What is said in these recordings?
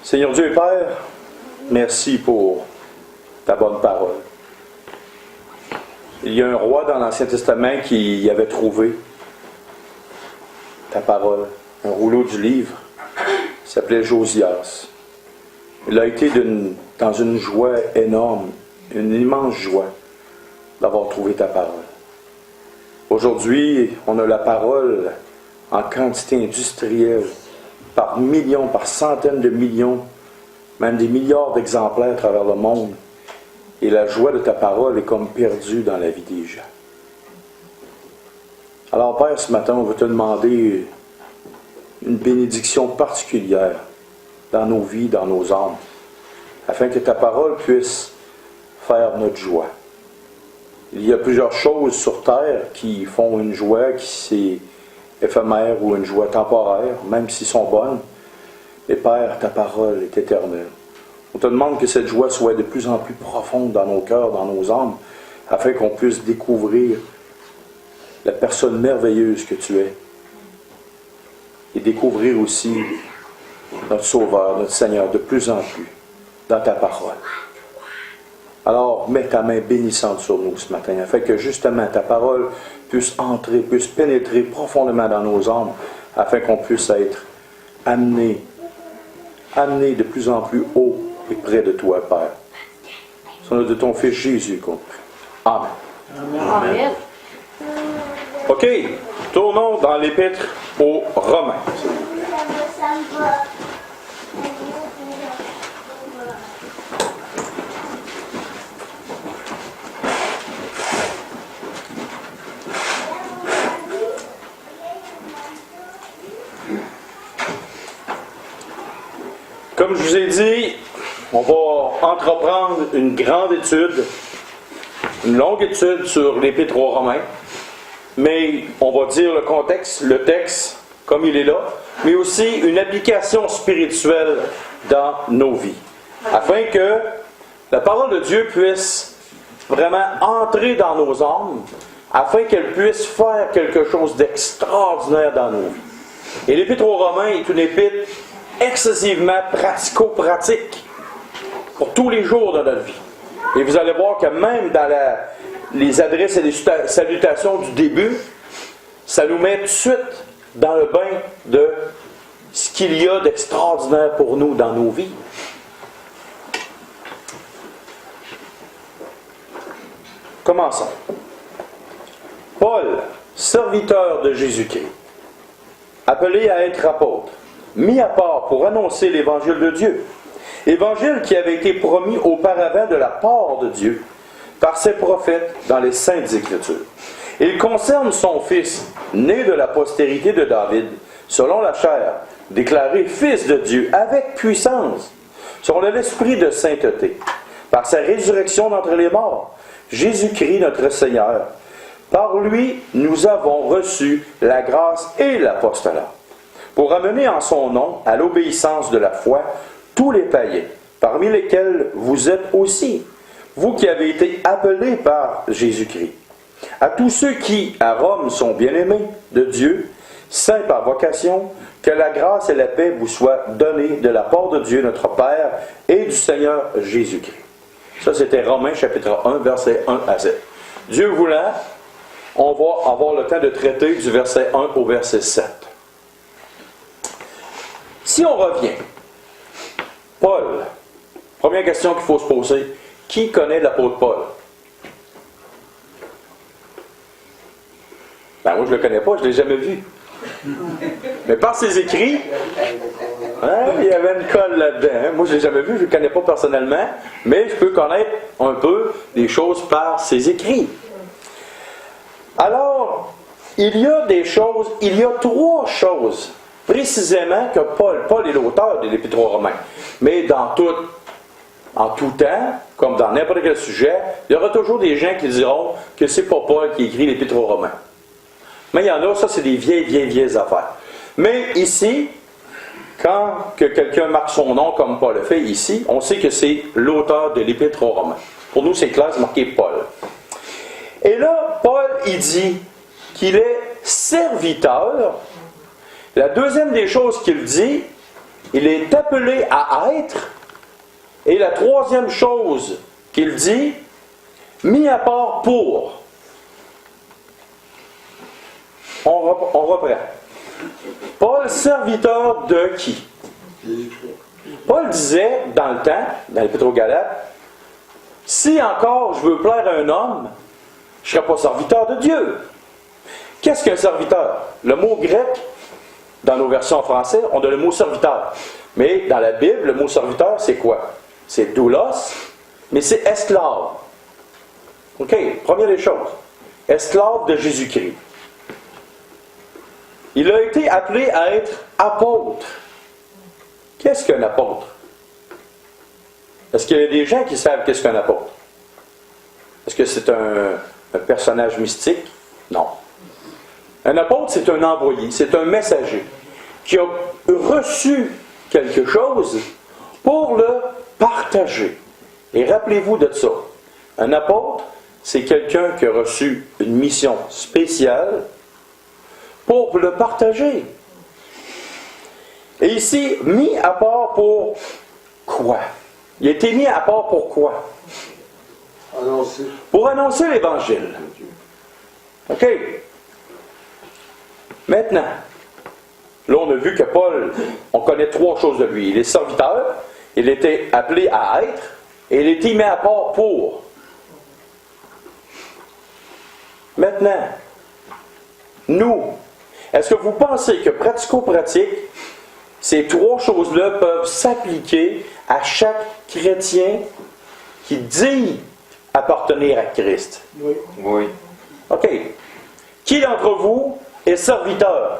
Seigneur Dieu et Père, merci pour ta bonne parole. Il y a un roi dans l'Ancien Testament qui y avait trouvé ta parole, un rouleau du livre, il s'appelait Josias. Il a été dans une joie énorme, une immense joie d'avoir trouvé ta parole. Aujourd'hui, on a la parole en quantité industrielle, par millions, par centaines de millions, même des milliards d'exemplaires à travers le monde. Et la joie de ta parole est comme perdue dans la vie des gens. Alors Père, ce matin, on veut te demander une bénédiction particulière dans nos vies, dans nos âmes, afin que ta parole puisse faire notre joie. Il y a plusieurs choses sur terre qui font une joie qui est éphémère ou une joie temporaire, même s'ils sont bonnes. Mais Père, ta parole est éternelle. On te demande que cette joie soit de plus en plus profonde dans nos cœurs, dans nos âmes, afin qu'on puisse découvrir la personne merveilleuse que tu es. Et découvrir aussi notre Sauveur, notre Seigneur, de plus en plus dans ta parole. Alors, mets ta main bénissante sur nous ce matin, afin que justement ta parole puisse entrer, puisse pénétrer profondément dans nos âmes, afin qu'on puisse être amené de plus en plus haut et près de toi, Père. C'est au nom de ton Fils Jésus qu'on prie. Amen. Amen. OK, tournons dans l'Épître aux Romains. Comme je vous ai dit, on va entreprendre une grande étude, une longue étude sur l'Épître aux Romains, mais on va dire le contexte, le texte, comme il est là, mais aussi une application spirituelle dans nos vies, afin que la parole de Dieu puisse vraiment entrer dans nos âmes, afin qu'elle puisse faire quelque chose d'extraordinaire dans nos vies. Et l'Épître aux Romains est une épître excessivement pratico-pratique pour tous les jours de notre vie. Et vous allez voir que même dans les adresses et les salutations du début, ça nous met tout de suite dans le bain de ce qu'il y a d'extraordinaire pour nous dans nos vies. Commençons. Paul, serviteur de Jésus-Christ, appelé à être apôtre, mis à part pour annoncer l'Évangile de Dieu. Évangile qui avait été promis auparavant de la part de Dieu par ses prophètes dans les Saintes Écritures. Il concerne son Fils, né de la postérité de David, selon la chair, déclaré Fils de Dieu avec puissance, selon l'esprit de sainteté, par sa résurrection d'entre les morts, Jésus-Christ notre Seigneur. Par lui, nous avons reçu la grâce et l'apostolat, pour amener en son nom à l'obéissance de la foi tous les païens, parmi lesquels vous êtes aussi, vous qui avez été appelés par Jésus-Christ. À tous ceux qui, à Rome, sont bien-aimés de Dieu, saints par vocation, que la grâce et la paix vous soient données de la part de Dieu notre Père et du Seigneur Jésus-Christ. Ça, c'était Romains chapitre 1, versets 1 à 7. Dieu voulant, on va avoir le temps de traiter du verset 1 au verset 7. Si on revient, Paul, première question qu'il faut se poser, qui connaît l'apôtre Paul? Ben moi je ne le connais pas, je ne l'ai jamais vu. Mais par ses écrits, il y avait une colle là-dedans. Moi je ne l'ai jamais vu, je ne le connais pas personnellement, mais je peux connaître un peu des choses par ses écrits. Alors, il y a trois choses précisément que Paul est l'auteur de l'Épître aux Romains. Mais en tout temps, comme dans n'importe quel sujet, il y aura toujours des gens qui diront que c'est pas Paul qui écrit l'Épître aux Romains. Mais il y en a, ça c'est des vieilles affaires. Mais ici, quand que quelqu'un marque son nom comme Paul le fait ici, on sait que c'est l'auteur de l'Épître aux Romains. Pour nous, c'est clair, c'est marqué Paul. Et là, Paul, il dit qu'il est serviteur. La deuxième des choses qu'il dit, il est appelé à être. Et la troisième chose qu'il dit, mis à part pour. On reprend. Paul, serviteur de qui? Paul disait, dans le temps, dans l'Épître aux Galates, si encore je veux plaire à un homme, je ne serai pas serviteur de Dieu. Qu'est-ce qu'un serviteur? Le mot grec, dans nos versions en français, on a le mot serviteur. Mais dans la Bible, le mot serviteur, c'est quoi? C'est doulos, mais c'est esclave. OK, première des choses. Esclave de Jésus-Christ. Il a été appelé à être apôtre. Qu'est-ce qu'un apôtre? Est-ce qu'il y a des gens qui savent qu'est-ce qu'un apôtre? Est-ce que c'est un personnage mystique? Non. Un apôtre, c'est un envoyé, c'est un messager qui a reçu quelque chose pour le partager. Et rappelez-vous de ça. Un apôtre, c'est quelqu'un qui a reçu une mission spéciale pour le partager. Et ici, mis à part pour quoi? Il a été mis à part pour quoi? Pour annoncer l'Évangile. OK. Maintenant, là on a vu que Paul, on connaît trois choses de lui. Il est serviteur, il était appelé à être, et il était mis à part pour. Maintenant, nous, est-ce que vous pensez que pratico-pratique, ces trois choses-là peuvent s'appliquer à chaque chrétien qui dit appartenir à Christ? Oui. Oui. OK. Qui d'entre vous est serviteur?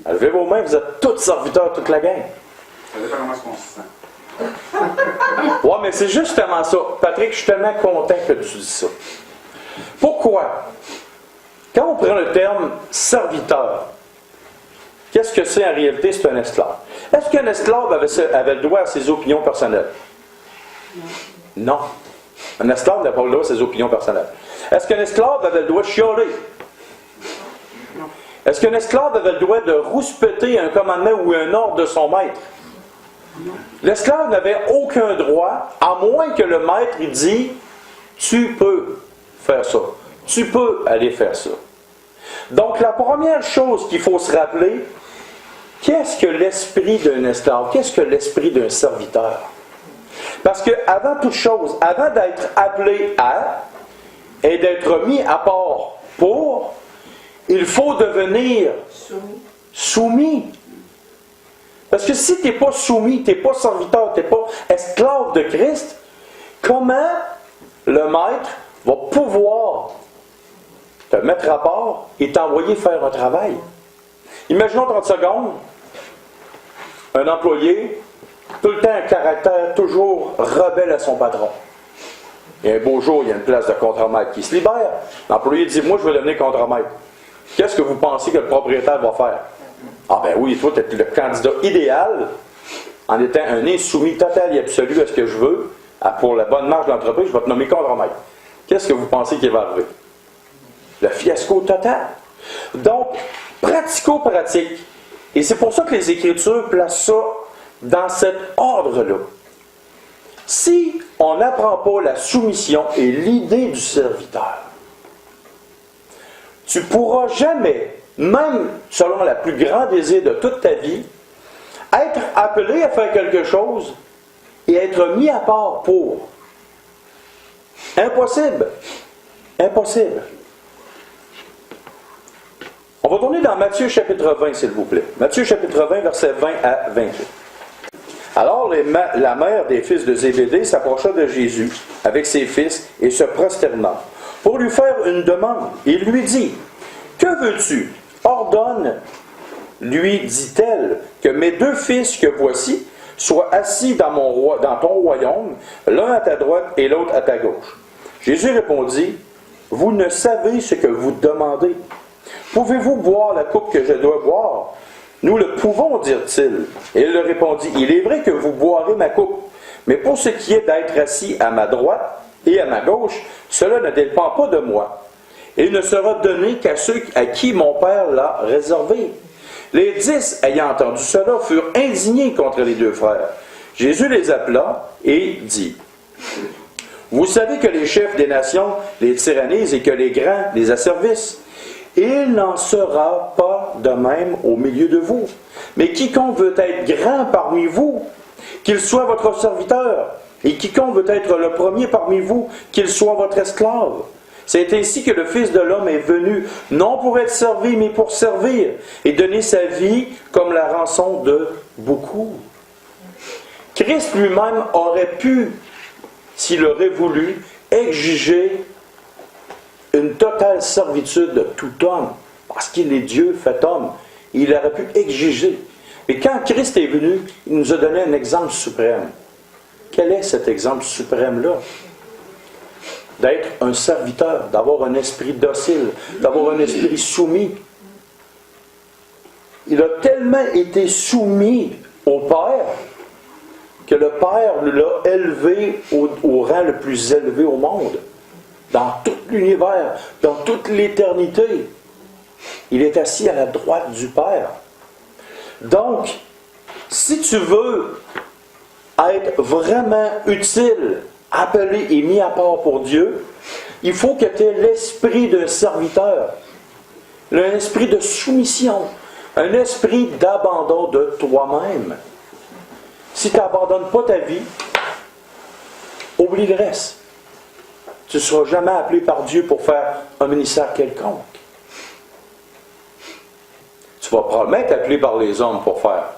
Levez vos mains, vous êtes tous serviteurs, toute la gang. Ça dépend comment on se sent. Ouais, mais c'est justement ça. Patrick, je suis tellement content que tu dis ça. Pourquoi? Quand on prend le terme serviteur, qu'est-ce que c'est en réalité? C'est un esclave. Est-ce qu'un esclave avait le droit à ses opinions personnelles? Non. Un esclave n'a pas le droit à ses opinions personnelles. Est-ce qu'un esclave avait le droit de chialer? Est-ce qu'un esclave avait le droit de rouspéter un commandement ou un ordre de son maître? L'esclave n'avait aucun droit, à moins que le maître il dit « Tu peux faire ça. Tu peux aller faire ça. » Donc, la première chose qu'il faut se rappeler, qu'est-ce que l'esprit d'un esclave? Qu'est-ce que l'esprit d'un serviteur? Parce que, avant toute chose, avant d'être appelé à et d'être mis à part pour, il faut devenir soumis. Parce que si tu n'es pas soumis, tu n'es pas serviteur, tu n'es pas esclave de Christ, comment le maître va pouvoir te mettre à part et t'envoyer faire un travail? Imaginons 30 secondes, un employé, tout le temps un caractère toujours rebelle à son patron. Et un beau jour, il y a une place de contremaître qui se libère. L'employé dit « Moi, je veux devenir contremaître. » Qu'est-ce que vous pensez que le propriétaire va faire? Ah ben oui, toi, tu es le candidat idéal en étant un insoumis total et absolu à ce que je veux. Pour la bonne marge de l'entreprise, je vais te nommer contremaître. Qu'est-ce que vous pensez qu'il va arriver? Le fiasco total. Donc, pratico-pratique. Et c'est pour ça que les Écritures placent ça dans cet ordre-là. Si on n'apprend pas la soumission et l'idée du serviteur, tu ne pourras jamais, même selon la plus grande désir de toute ta vie, être appelé à faire quelque chose et être mis à part pour. Impossible. Impossible. On va tourner dans Matthieu chapitre 20, s'il vous plaît. Matthieu chapitre 20, versets 20 à 28. Alors la mère des fils de Zébédée s'approcha de Jésus avec ses fils et se prosterna pour lui faire une demande. Il lui dit, « Que veux-tu? Ordonne, lui dit-elle, que mes deux fils que voici soient assis dans ton royaume, l'un à ta droite et l'autre à ta gauche. » Jésus répondit, « Vous ne savez ce que vous demandez. Pouvez-vous boire la coupe que je dois boire? Nous le pouvons, dirent-ils. Et il leur répondit, il est vrai que vous boirez ma coupe, mais pour ce qui est d'être assis à ma droite et à ma gauche, cela ne dépend pas de moi. et ne sera donné qu'à ceux à qui mon Père l'a réservé. Les 10, ayant entendu cela, furent indignés contre les 2 frères. Jésus les appela et dit, vous savez que les chefs des nations les tyrannisent et que les grands les asservissent. Il n'en sera pas de même au milieu de vous. Mais quiconque veut être grand parmi vous, qu'il soit votre serviteur. Et quiconque veut être le premier parmi vous, qu'il soit votre esclave. C'est ainsi que le Fils de l'homme est venu, non pour être servi, mais pour servir, et donner sa vie comme la rançon de beaucoup. Christ lui-même aurait pu, s'il aurait voulu, exiger une totale servitude de tout homme, parce qu'il est Dieu fait homme. Il aurait pu exiger. Mais quand Christ est venu, il nous a donné un exemple suprême. Quel est cet exemple suprême-là? D'être un serviteur, d'avoir un esprit docile, d'avoir un esprit soumis. Il a tellement été soumis au Père que le Père l'a élevé au rang le plus élevé au monde. Dans tout l'univers, dans toute l'éternité. Il est assis à la droite du Père. Donc, si tu veux être vraiment utile, appelé et mis à part pour Dieu, il faut que tu aies l'esprit d'un serviteur, un esprit de soumission, un esprit d'abandon de toi-même. Si tu n'abandonnes pas ta vie, oublie le reste. Tu ne seras jamais appelé par Dieu pour faire un ministère quelconque. Tu vas probablement être appelé par les hommes pour faire.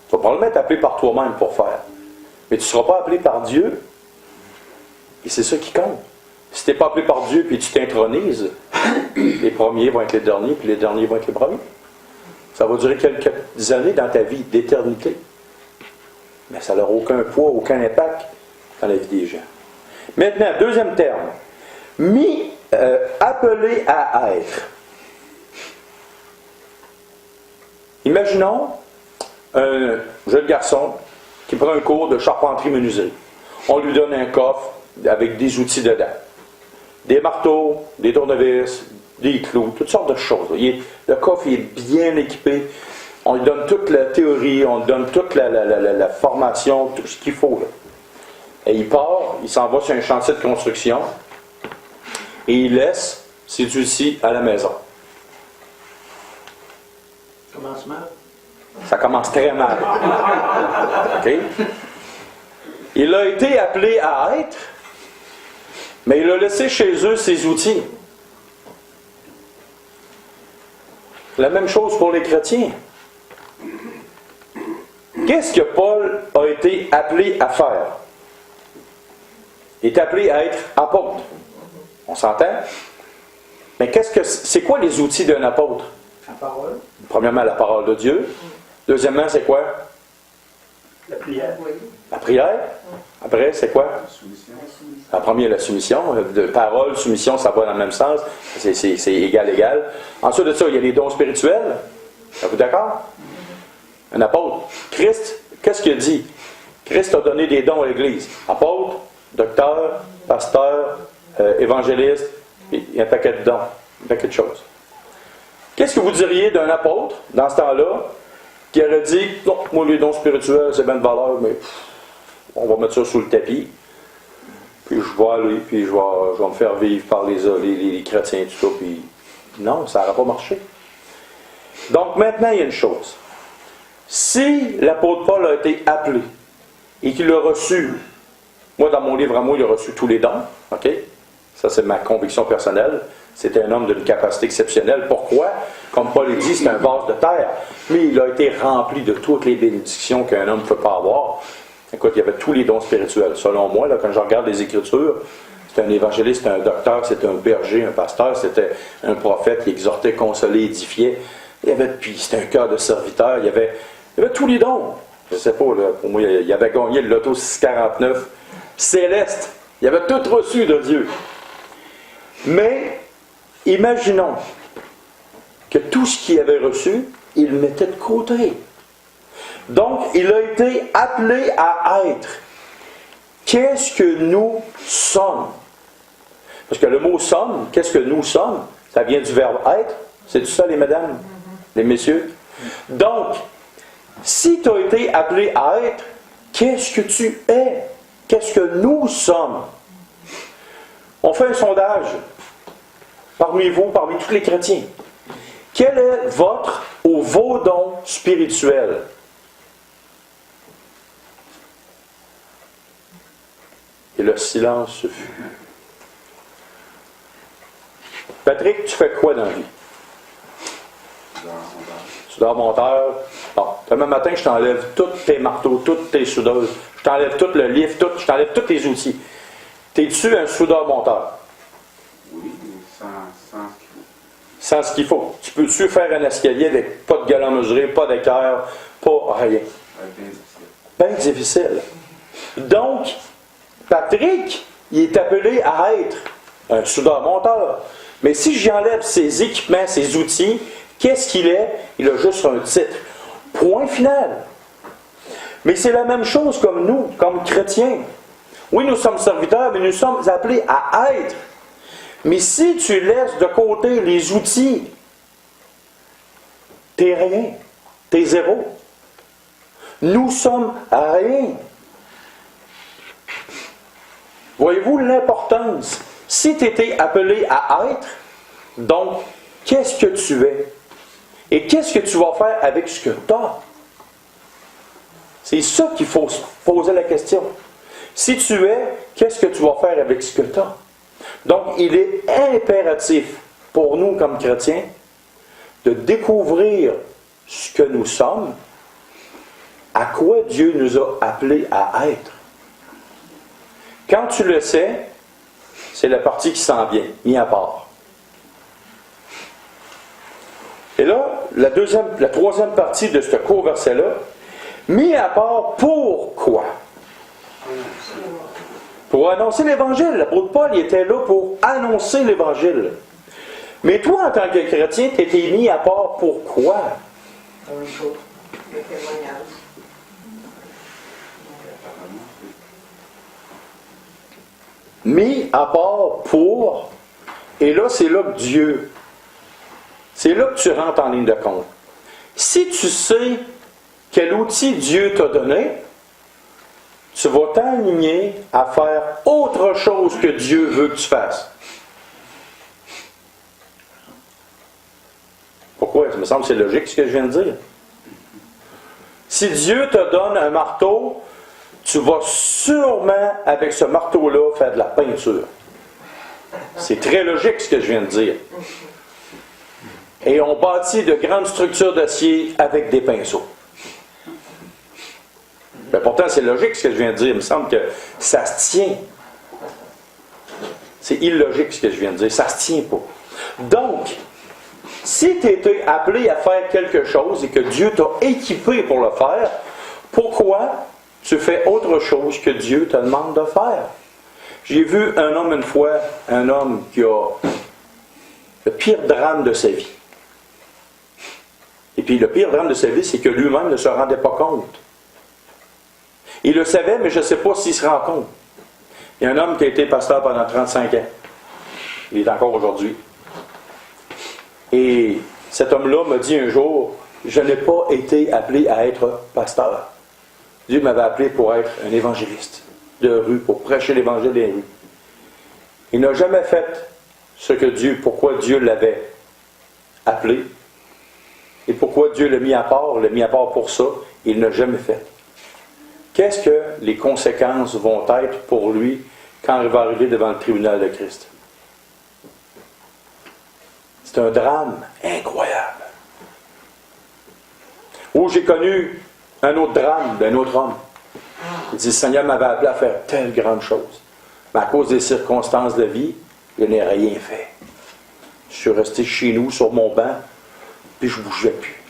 Tu vas probablement être appelé par toi-même pour faire. Mais tu ne seras pas appelé par Dieu. Et c'est ça qui compte. Si tu n'es pas appelé par Dieu et tu t'intronises, les premiers vont être les derniers, puis les derniers vont être les premiers. Ça va durer quelques années dans ta vie d'éternité. Mais ça n'aura aucun poids, aucun impact dans la vie des gens. Maintenant, deuxième terme. Appelé à être. Imaginons un jeune garçon qui prend un cours de charpenterie-menuiserie. On lui donne un coffre avec des outils dedans. Des marteaux, des tournevis, des clous, toutes sortes de choses. Le coffre est bien équipé. On lui donne toute la théorie, on lui donne toute la formation, tout ce qu'il faut. Là. Et il part, il s'en va sur un chantier de construction et il laisse ses outils à la maison. Commence mal. Ça commence très mal. OK? Il a été appelé à être, mais il a laissé chez eux ses outils. La même chose pour les chrétiens. Qu'est-ce que Paul a été appelé à faire? Il est appelé à être apôtre. On s'entend? Mais c'est quoi les outils d'un apôtre? La parole. Premièrement, la parole de Dieu. Deuxièmement, c'est quoi? La prière. La prière. Après, c'est quoi? La soumission. La première, la soumission. De parole, soumission, ça va dans le même sens. C'est égal. Ensuite de ça, il y a les dons spirituels. Êtes-vous d'accord? Un apôtre. Christ, qu'est-ce qu'il a dit? Christ a donné des dons à l'Église. Apôtre, docteur, pasteur, évangéliste, et un paquet de dons, un paquet de choses. Qu'est-ce que vous diriez d'un apôtre, dans ce temps-là, qui aurait dit, non, moi les dons spirituels, c'est bien de valeur, mais on va mettre ça sous le tapis, puis je vais aller, puis je vais me faire vivre par les chrétiens, tout ça, puis non, ça n'aura pas marché. Donc maintenant, il y a une chose. Si l'apôtre Paul a été appelé, et qu'il a reçu, moi dans mon livre à moi, il a reçu tous les dons, ok? Ça c'est ma conviction personnelle, c'était un homme d'une capacité exceptionnelle. Pourquoi? Comme Paul le dit, c'est un vase de terre, mais il a été rempli de toutes les bénédictions qu'un homme ne peut pas avoir. Écoute, il y avait tous les dons spirituels. Selon moi, là, quand je regarde les Écritures, c'était un évangéliste, c'était un docteur, c'était un berger, un pasteur, c'était un prophète qui exhortait, consolait, édifiait. Puis c'était un cœur de serviteur, il y avait tous les dons. Je ne sais pas, là, pour moi, il avait gagné le loto 649 céleste. Il avait tout reçu de Dieu. Mais, imaginons que tout ce qu'il avait reçu, il le mettait de côté. Donc, il a été appelé à être. Qu'est-ce que nous sommes? Parce que le mot somme, qu'est-ce que nous sommes? Ça vient du verbe être. C'est tout ça, les madames, les messieurs? Donc, si tu as été appelé à être, qu'est-ce que tu es? Qu'est-ce que nous sommes? On fait un sondage parmi vous, parmi tous les chrétiens. Quel est votre ou vos dons spirituels? Et le silence se fut. Patrick, tu fais quoi dans la vie? Soudeur-monteur. Bon, demain matin, je t'enlève tous tes marteaux, toutes tes soudeuses. Je t'enlève tout le livre, je t'enlève tous tes outils. T'es-tu un soudeur-monteur? Oui, sans ce qu'il faut. Sans ce qu'il faut. Tu peux-tu faire un escalier avec pas de galant mesuré, pas d'équerre, pas rien? Bien difficile. Donc, Patrick, il est appelé à être un soudeur-monteur. Mais si j'enlève ses équipements, ses outils, qu'est-ce qu'il est? Il a juste un titre. Point final. Mais c'est la même chose comme nous, comme chrétiens. Oui, nous sommes serviteurs, mais nous sommes appelés à être. Mais si tu laisses de côté les outils, t'es rien. T'es zéro. Nous sommes à rien. Voyez-vous l'importance? Si tu étais appelé à être, donc, qu'est-ce que tu es? Et qu'est-ce que tu vas faire avec ce que tu as? C'est ça qu'il faut se poser la question. Si tu es, qu'est-ce que tu vas faire avec ce que tu as? Donc, il est impératif pour nous comme chrétiens de découvrir ce que nous sommes, à quoi Dieu nous a appelés à être. Quand tu le sais, c'est la partie qui s'en vient, mis à part. Et là, la troisième partie de ce court verset-là, mis à part pourquoi? Pour annoncer l'Évangile. L'apôtre Paul, il était là pour annoncer l'Évangile. Mais toi, en tant que chrétien, tu étais mis à part pourquoi? La même chose. Le témoignage. Mis à part pour, et là, c'est là que Dieu, c'est là que tu rentres en ligne de compte. Si tu sais quel outil Dieu t'a donné, tu vas t'aligner à faire autre chose que Dieu veut que tu fasses. Pourquoi? Ça me semble que c'est logique ce que je viens de dire. Si Dieu te donne un marteau, tu vas sûrement, avec ce marteau-là, faire de la peinture. C'est très logique ce que je viens de dire. Et on bâtit de grandes structures d'acier avec des pinceaux. Mais pourtant, c'est logique ce que je viens de dire. Il me semble que ça se tient. C'est illogique ce que je viens de dire. Ça se tient pas. Donc, si tu étais appelé à faire quelque chose et que Dieu t'a équipé pour le faire, pourquoi tu fais autre chose que Dieu te demande de faire? J'ai vu un homme une fois, un homme qui a le pire drame de sa vie. Et puis le pire drame de sa vie, c'est que lui-même ne se rendait pas compte. Il le savait, mais je ne sais pas s'il se rend compte. Il y a un homme qui a été pasteur pendant 35 ans. Il est encore aujourd'hui. Et cet homme-là m'a dit un jour, je n'ai pas été appelé à être pasteur. Dieu m'avait appelé pour être un évangéliste de rue, pour prêcher l'évangile des rues. Il n'a jamais fait pourquoi Dieu l'avait appelé et pourquoi Dieu l'a mis à part pour ça, il n'a jamais fait. Qu'est-ce que les conséquences vont être pour lui quand il va arriver devant le tribunal de Christ? C'est un drame incroyable. Ou j'ai connu un autre drame d'un autre homme. Il dit, le Seigneur m'avait appelé à faire telle grande chose. Mais à cause des circonstances de vie, je n'ai rien fait. Je suis resté chez nous, sur mon banc, puis je ne bougeais plus.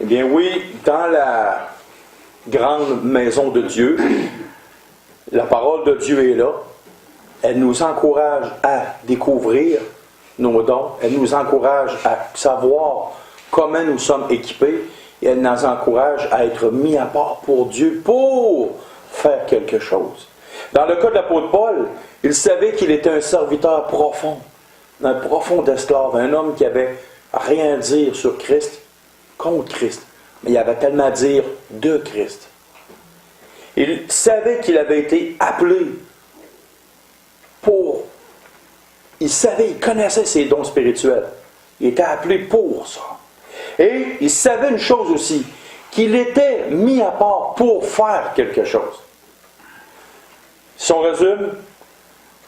Eh bien oui, dans la grande maison de Dieu, la parole de Dieu est là. Elle nous encourage à découvrir nos dons. Elle nous encourage à savoir comment nous sommes équipés. Et elle nous encourage à être mis à part pour Dieu pour faire quelque chose. Dans le cas de l'apôtre Paul, il savait qu'il était un serviteur profond, un profond esclave, un homme qui avait rien à dire sur Christ, contre Christ, mais il avait tellement à dire de Christ. Il savait qu'il avait été appelé pour... il connaissait ses dons spirituels. Il était appelé pour ça. Et il savait une chose aussi, qu'il était mis à part pour faire quelque chose. Si on résume,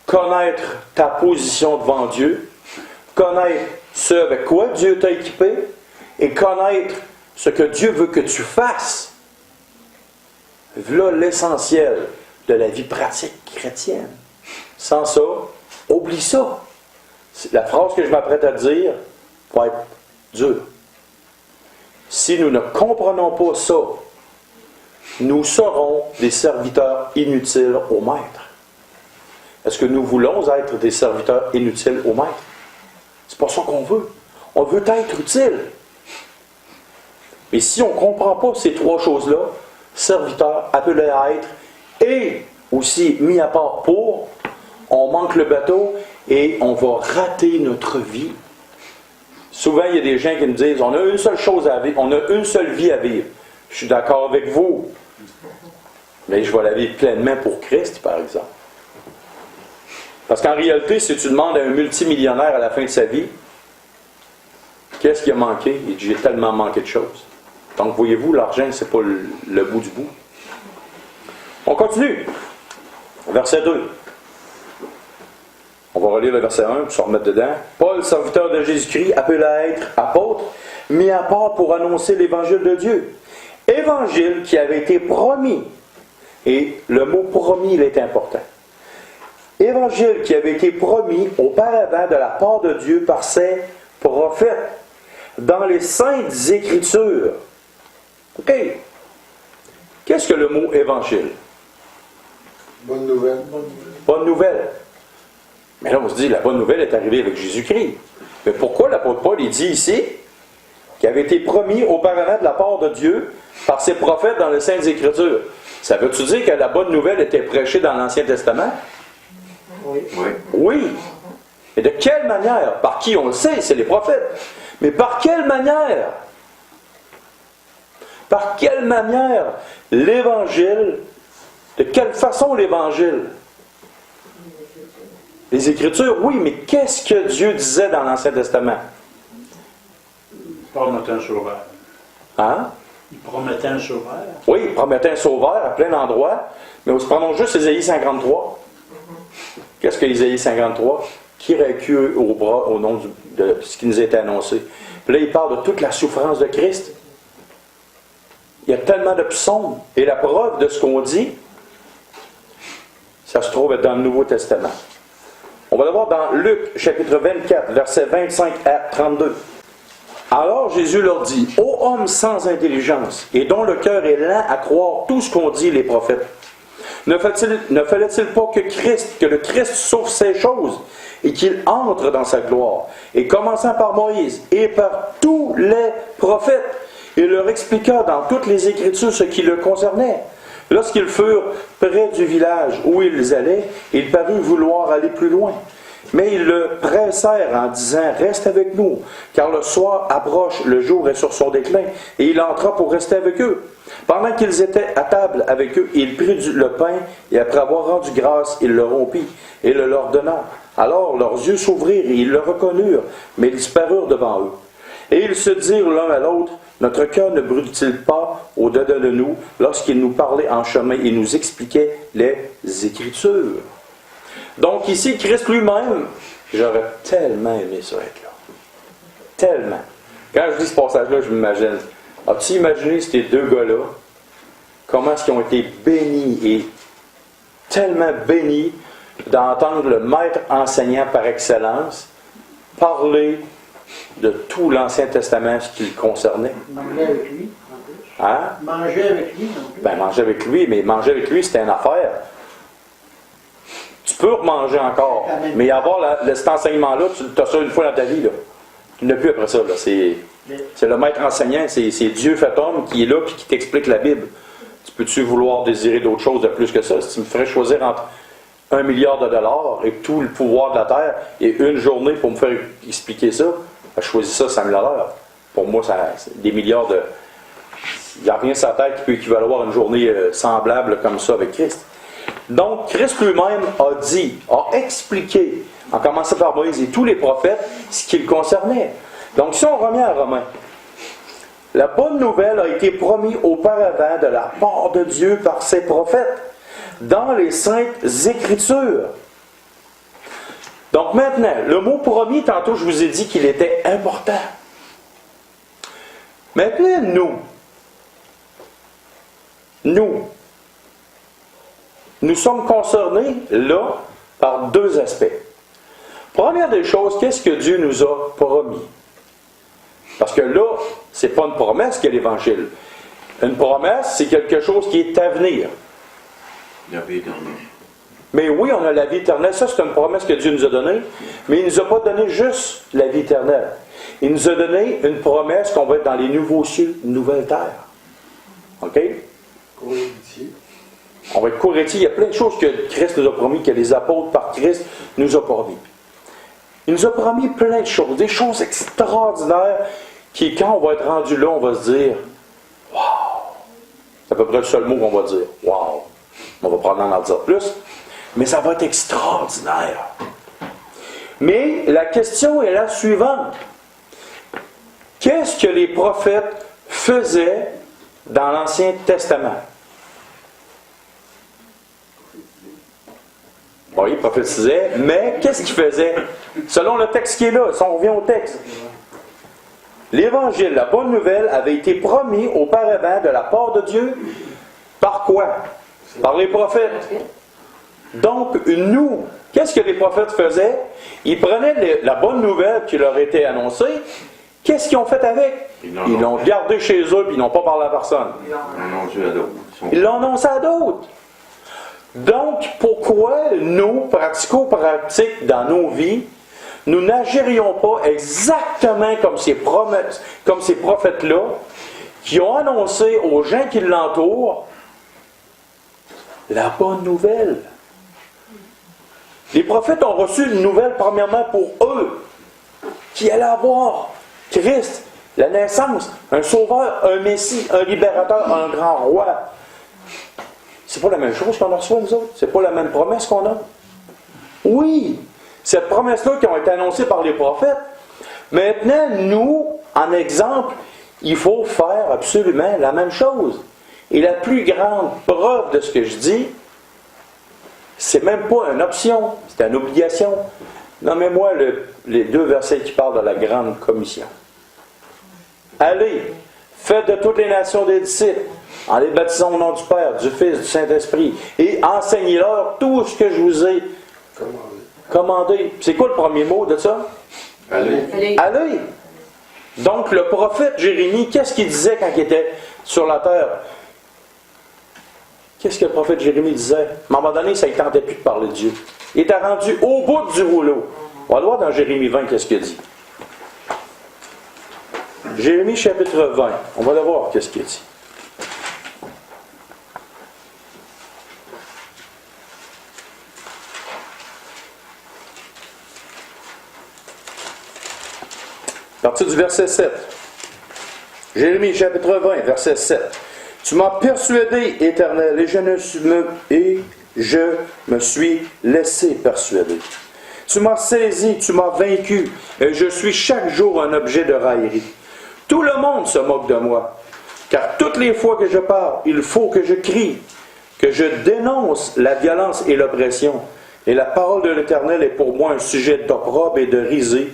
connaître ta position devant Dieu, connaître ce avec quoi Dieu t'a équipé, et connaître ce que Dieu veut que tu fasses. Voilà l'essentiel de la vie pratique chrétienne. Sans ça, oublie ça. La phrase que je m'apprête à dire va être dure. Si nous ne comprenons pas ça, nous serons des serviteurs inutiles au Maître. Est-ce que nous voulons être des serviteurs inutiles au Maître? C'est pas ça qu'on veut. On veut être utile. Mais si on ne comprend pas ces trois choses-là, serviteur, appelé à être, et aussi mis à part pour, on manque le bateau et on va rater notre vie. Souvent, il y a des gens qui me disent, on a une seule chose à vivre, on a une seule vie à vivre. Je suis d'accord avec vous. Mais je vais la vivre pleinement pour Christ, par exemple. Parce qu'en réalité, si tu demandes à un multimillionnaire à la fin de sa vie, qu'est-ce qui a manqué? Il dit, j'ai tellement manqué de choses. Donc, voyez-vous, l'argent, c'est pas le bout du bout. On continue. Verset 2. On va relire le verset 1 pour se remettre dedans. Paul, serviteur de Jésus-Christ, appelé à être apôtre, mis à part pour annoncer l'évangile de Dieu. Évangile qui avait été promis. Et le mot promis, il est important. Évangile qui avait été promis auparavant de la part de Dieu par ses prophètes dans les saintes Écritures. OK. Qu'est-ce que le mot évangile? Bonne nouvelle. Bonne nouvelle. Mais là, on se dit, la bonne nouvelle est arrivée avec Jésus-Christ. Mais pourquoi l'apôtre Paul, il dit ici, qui avait été promis auparavant de la part de Dieu par ses prophètes dans les saintes Écritures? Ça veut-tu dire que la bonne nouvelle était prêchée dans l'Ancien Testament? Oui. Oui. Et de quelle manière? Par qui on le sait, c'est les prophètes. Mais par quelle manière? Par quelle manière l'Évangile? De quelle façon l'Évangile? Les Écritures, oui, mais qu'est-ce que Dieu disait dans l'Ancien Testament? Il promettait un sauveur. Hein? Il promettait un sauveur. Oui, il promettait un sauveur à plein d'endroits, mais prenons juste Ésaïe 53. Qu'est-ce que Ésaïe 53? Qui aurait cru au bras au nom de ce qui nous était annoncé? Puis là, il parle de toute la souffrance de Christ. Il y a tellement de psaumes. Et la preuve de ce qu'on dit, ça se trouve dans le Nouveau Testament. On va le voir dans Luc, chapitre 24, versets 25 à 32. Alors Jésus leur dit, « Ô homme sans intelligence, et dont le cœur est lent à croire tout ce qu'ont dit les prophètes, ne fallait-il pas que le Christ souffre ces choses, et qu'il entre dans sa gloire? Et commençant par Moïse, et par tous les prophètes, il leur expliqua dans toutes les Écritures ce qui le concernait. Lorsqu'ils furent près du village où ils allaient, il parut vouloir aller plus loin. Mais ils le pressèrent en disant, « Reste avec nous, car le soir approche, le jour est sur son déclin. » Et il entra pour rester avec eux. Pendant qu'ils étaient à table avec eux, il prit le pain, et après avoir rendu grâce, il le rompit, et le leur donna. Alors leurs yeux s'ouvrirent, et ils le reconnurent, mais ils disparurent devant eux. Et ils se dirent l'un à l'autre, « Notre cœur ne brûle-t-il pas au-dedans de nous, lorsqu'il nous parlait en chemin et nous expliquait les Écritures? » Donc ici, Christ lui-même, j'aurais tellement aimé ça être là. Tellement. Quand je lis ce passage-là, je m'imagine. As-tu imaginé ces deux gars-là, comment est-ce qu'ils ont été bénis et tellement bénis d'entendre le maître enseignant par excellence parler de tout l'Ancien Testament, ce qui le concernait. Manger avec lui, en plus. Hein? Manger avec lui, en plus. Ben, manger avec lui, mais manger avec lui, c'était une affaire. Tu peux manger encore, mais avoir cet enseignement-là, tu as ça une fois dans ta vie. Là. Tu n'as plus après ça. Là. C'est le maître enseignant, c'est Dieu fait homme qui est là et qui t'explique la Bible. Tu peux-tu vouloir désirer d'autres choses de plus que ça? Si tu me ferais choisir entre 1 milliard de dollars et tout le pouvoir de la terre et une journée pour me faire expliquer ça, je choisis ça 100 000 $. Pour moi, c'est des milliards de... Il n'y a rien sur la terre qui peut équivaloir à une journée semblable comme ça avec Christ. Donc, Christ lui-même a dit, a expliqué, en commençant par Moïse et tous les prophètes, ce qui le concernait. Donc, si on revient à Romains, la bonne nouvelle a été promise auparavant de la part de Dieu par ses prophètes dans les Saintes Écritures. Donc maintenant, le mot promis, tantôt je vous ai dit qu'il était important. Maintenant, nous sommes concernés, là, par deux aspects. Première des choses, qu'est-ce que Dieu nous a promis? Parce que là, ce n'est pas une promesse qu'est l'Évangile. Une promesse, c'est quelque chose qui est à venir. La vie éternelle. Mais oui, on a la vie éternelle. Ça, c'est une promesse que Dieu nous a donnée. Mais il ne nous a pas donné juste la vie éternelle. Il nous a donné une promesse qu'on va être dans les nouveaux cieux, une nouvelle terre. OK? Co-héritier. On va être co-héritier. Il y a plein de choses que Christ nous a promis, que les apôtres par Christ nous ont promis. Il nous a promis plein de choses, des choses extraordinaires qui, quand on va être rendu là, on va se dire « Wow! » C'est à peu près le seul mot qu'on va dire. « Wow! » On va probablement en dire plus. Mais ça va être extraordinaire. Mais la question est la suivante. Qu'est-ce que les prophètes faisaient dans l'Ancien Testament? Oui, ils prophétisaient, mais qu'est-ce qu'ils faisaient? Selon le texte qui est là, si on revient au texte. L'Évangile, la bonne nouvelle, avait été promis auparavant de la part de Dieu. Par quoi? Par les prophètes. Donc, nous, qu'est-ce que les prophètes faisaient? Ils prenaient la bonne nouvelle qui leur était annoncée. Qu'est-ce qu'ils ont fait avec? Ils l'ont gardé chez eux et ils n'ont pas parlé à personne. Ils l'ont annoncé à d'autres. Donc, pourquoi nous, pratico-pratiques dans nos vies, nous n'agirions pas exactement comme ces prophètes-là qui ont annoncé aux gens qui l'entourent la bonne nouvelle? Les prophètes ont reçu une nouvelle, premièrement, pour eux, qui allaient avoir Christ, la naissance, un sauveur, un Messie, un libérateur, un grand roi. C'est pas la même chose qu'on reçoit, nous autres? C'est pas la même promesse qu'on a? Oui! Cette promesse-là qui a été annoncée par les prophètes. Maintenant, nous, en exemple, il faut faire absolument la même chose. Et la plus grande preuve de ce que je dis, c'est même pas une option, c'est une obligation. Nommez-moi les deux versets qui parlent de la grande commission. Allez, faites de toutes les nations des disciples, en les baptisant au nom du Père, du Fils, du Saint-Esprit, et enseignez-leur tout ce que je vous ai commandé. C'est quoi le premier mot de ça? Allez. Allez. Donc, le prophète Jérémie, qu'est-ce qu'il disait quand il était sur la terre? Qu'est-ce que le prophète Jérémie disait? À un moment donné, ça ne tentait plus de parler de Dieu. Il était rendu au bout du rouleau. On va voir dans Jérémie 20 qu'est-ce qu'il dit. Jérémie chapitre 20. On va le voir qu'est-ce qu'il dit. À partir du verset 7. Jérémie chapitre 20, verset 7. Tu m'as persuadé, Éternel, et je me suis laissé persuader. Tu m'as saisi, tu m'as vaincu, et je suis chaque jour un objet de raillerie. Tout le monde se moque de moi, car toutes les fois que je parle, il faut que je crie, que je dénonce la violence et l'oppression. Et la parole de l'Éternel est pour moi un sujet d'opprobre et de risée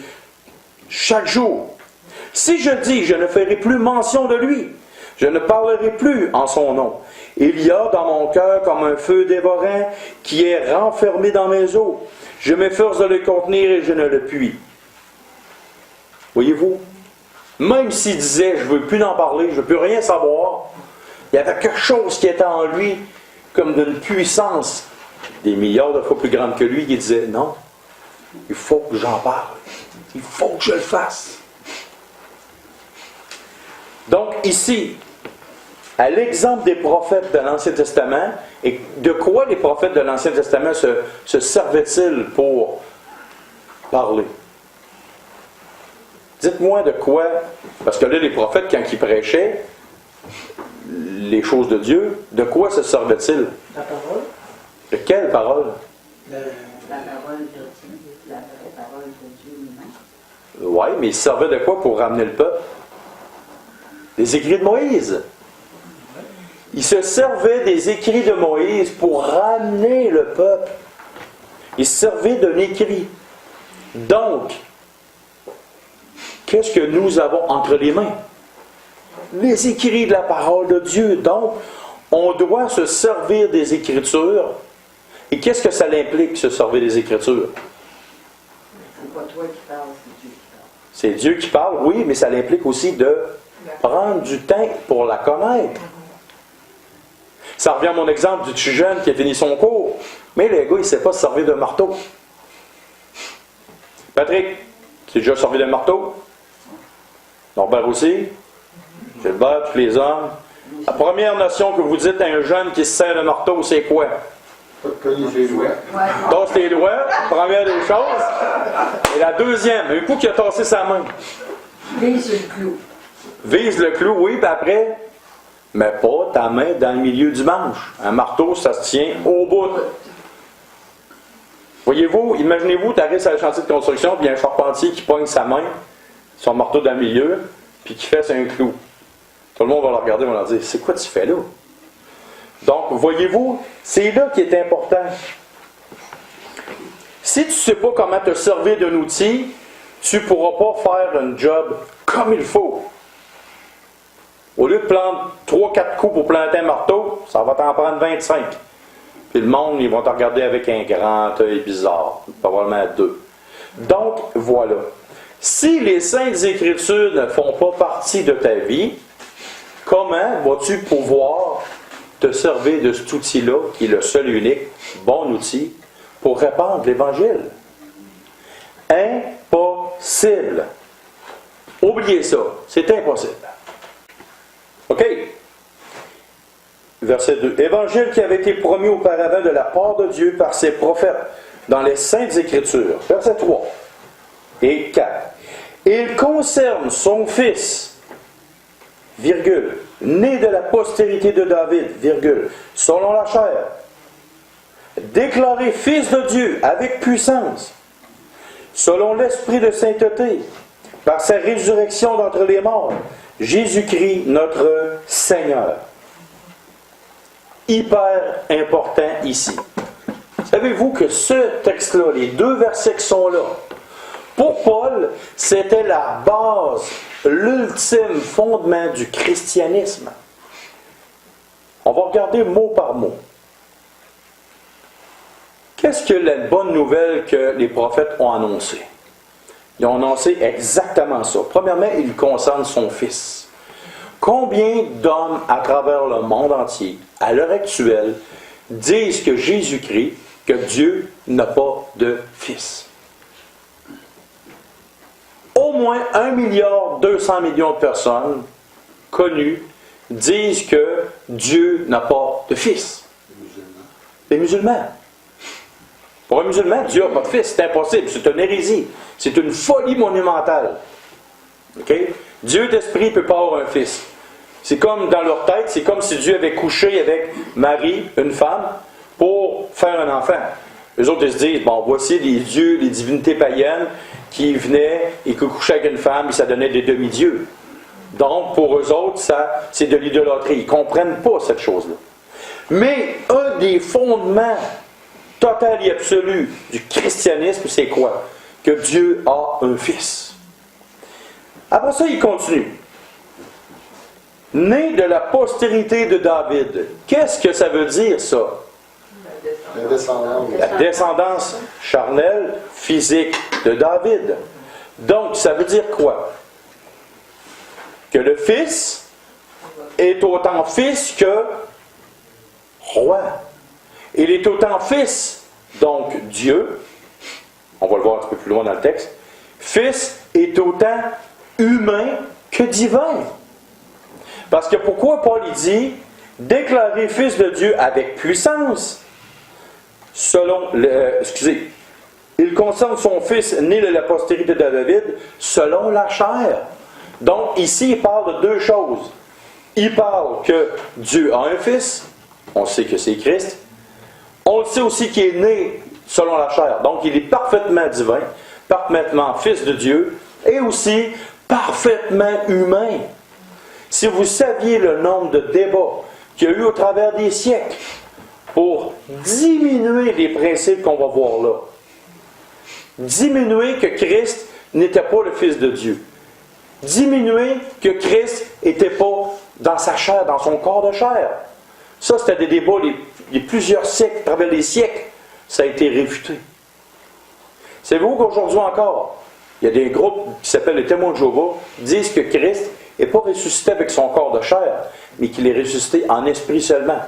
chaque jour. Si je dis, je ne ferai plus mention de lui, je ne parlerai plus en son nom. Il y a dans mon cœur comme un feu dévorant qui est renfermé dans mes os. Je m'efforce de le contenir et je ne le puis. Voyez-vous? Même s'il disait, je ne veux plus en parler, je ne veux plus rien savoir, il y avait quelque chose qui était en lui comme d'une puissance des milliards de fois plus grande que lui qui disait, non, il faut que j'en parle. Il faut que je le fasse. Donc ici, à l'exemple des prophètes de l'Ancien Testament. Et de quoi les prophètes de l'Ancien Testament se servaient-ils pour parler? Dites-moi de quoi, parce que là, les prophètes, quand ils prêchaient les choses de Dieu, de quoi se servaient-ils? La parole. De quelle parole? La parole de Dieu, la vraie parole de Dieu lui-même. Oui, mais ils se servaient de quoi pour ramener le peuple? Des écrits de Moïse. Ils se servaient des écrits de Moïse pour ramener le peuple. Ils se servaient d'un écrit. Donc, qu'est-ce que nous avons entre les mains? Les écrits de la parole de Dieu. Donc, on doit se servir des Écritures. Et qu'est-ce que ça implique, se servir des Écritures? C'est pas toi qui parles, c'est Dieu qui parle. C'est Dieu qui parle, oui, mais ça implique aussi de prendre du temps pour la connaître. Ça revient à mon exemple du petit jeune qui a fini son cours. Mais le gars, il ne sait pas se servir d'un marteau. Patrick, tu t'es déjà servi d'un marteau? Norbert aussi? Gilbert, tous les hommes. La première notion que vous dites à un jeune qui se sert de marteau, c'est quoi? Pas de cogner les doigts. Tasse tes doigts, première des choses. Et la deuxième, un coup qu'il a tassé sa main. Vise le clou. Vise le clou, oui, puis après, mets pas ta main dans le milieu du manche. Un marteau, ça se tient au bout. Voyez-vous, imaginez-vous, tu arrives sur le chantier de construction, puis il y a un charpentier qui pogne sa main, son marteau dans le milieu, puis qui fait un clou. Tout le monde va le regarder et va leur dire, c'est quoi tu fais là? Donc, voyez-vous, c'est là qui est important. Si tu ne sais pas comment te servir d'un outil, tu ne pourras pas faire un job comme il faut. Au lieu de prendre 3-4 coups pour planter un marteau, ça va t'en prendre 25. Puis le monde, ils vont te regarder avec un grand œil bizarre. Probablement 2. Donc, voilà. Si les Saintes Écritures ne font pas partie de ta vie, comment vas-tu pouvoir te servir de cet outil-là, qui est le seul et unique bon outil, pour répandre l'Évangile? Impossible. Oubliez ça. C'est impossible. OK? Verset 2. Évangile qui avait été promis auparavant de la part de Dieu par ses prophètes dans les Saintes Écritures. Verset 3 et 4. Il concerne son fils, virgule, né de la postérité de David, virgule, selon la chair, déclaré fils de Dieu avec puissance, selon l'esprit de sainteté, par sa résurrection d'entre les morts, Jésus-Christ notre Seigneur. Hyper important ici. Savez-vous que ce texte-là, les 2 versets qui sont là, pour Paul, c'était la base, l'ultime fondement du christianisme. On va regarder mot par mot. Qu'est-ce que la bonne nouvelle que les prophètes ont annoncée? Ils ont annoncé exactement ça. Premièrement, il concerne son fils. Combien d'hommes à travers le monde entier, à l'heure actuelle, disent que Jésus-Christ, que Dieu n'a pas de fils? Au moins 1,2 milliard de personnes connues disent que Dieu n'a pas de fils. Les musulmans. Pour un musulman, Dieu n'a pas de fils. C'est impossible. C'est une hérésie. C'est une folie monumentale. Okay? Dieu d'esprit ne peut pas avoir un fils. C'est comme dans leur tête, c'est comme si Dieu avait couché avec Marie, une femme, pour faire un enfant. Les autres ils se disent, bon, voici les dieux, les divinités païennes qui venaient et qui couchaient avec une femme et ça donnait des demi-dieux. Donc, pour eux autres, ça, c'est de l'idolâtrie. Ils ne comprennent pas cette chose-là. Mais un des fondements total et absolu du christianisme, c'est quoi? Que Dieu a un fils. Après ça, il continue. Né de la postérité de David. Qu'est-ce que ça veut dire, ça? La descendance. La descendance charnelle, physique de David. Donc, ça veut dire quoi? Que le fils est autant fils que roi. Il est autant fils, donc Dieu, on va le voir un petit peu plus loin dans le texte, fils est autant humain que divin. Parce que pourquoi Paul il dit déclaré fils de Dieu avec puissance, il concerne son fils né de la postérité de David selon la chair. Donc ici, il parle de deux choses. Il parle que Dieu a un fils, on sait que c'est Christ. On le sait aussi qu'il est né selon la chair. Donc il est parfaitement divin, parfaitement fils de Dieu, et aussi parfaitement humain. Si vous saviez le nombre de débats qu'il y a eu au travers des siècles pour diminuer les principes qu'on va voir là, diminuer que Christ n'était pas le Fils de Dieu, diminuer que Christ n'était pas dans sa chair, dans son corps de chair. Ça, c'était des débats les plusieurs siècles, à travers les siècles, ça a été réfuté. Savez-vous qu'aujourd'hui encore, il y a des groupes qui s'appellent les témoins de Jéhovah, qui disent que Christ n'est pas ressuscité avec son corps de chair, mais qu'il est ressuscité en esprit seulement.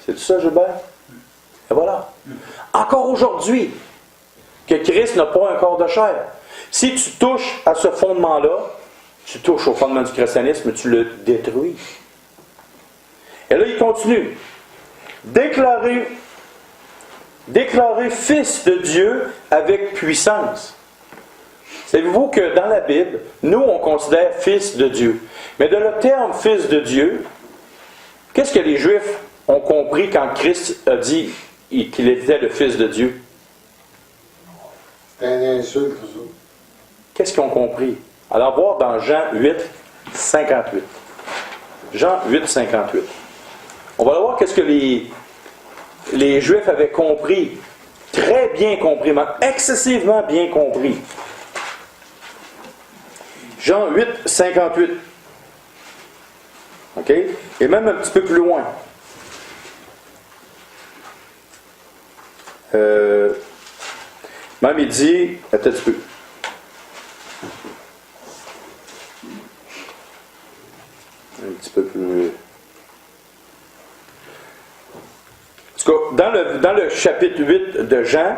C'est tout ça, Gilbert? Et voilà. Encore aujourd'hui, que Christ n'a pas un corps de chair. Si tu touches à ce fondement-là, tu touches au fondement du christianisme, tu le détruis. Et là, il continue. Déclaré fils de Dieu avec puissance. Savez-vous que dans la Bible, nous, on considère fils de Dieu. Mais de le terme fils de Dieu, qu'est-ce que les Juifs ont compris quand Christ a dit qu'il était le fils de Dieu? C'est un insulte, ça. Qu'est-ce qu'ils ont compris? Allons voir dans Jean 8, 58. Jean 8, 58. On va voir qu'est-ce que les Juifs avaient compris. Très bien compris, même excessivement bien compris. Jean 8, 58. OK? Et même un petit peu plus loin. Même il dit, attends un petit peu. Un petit peu plus. En tout cas, dans le chapitre 8 de Jean,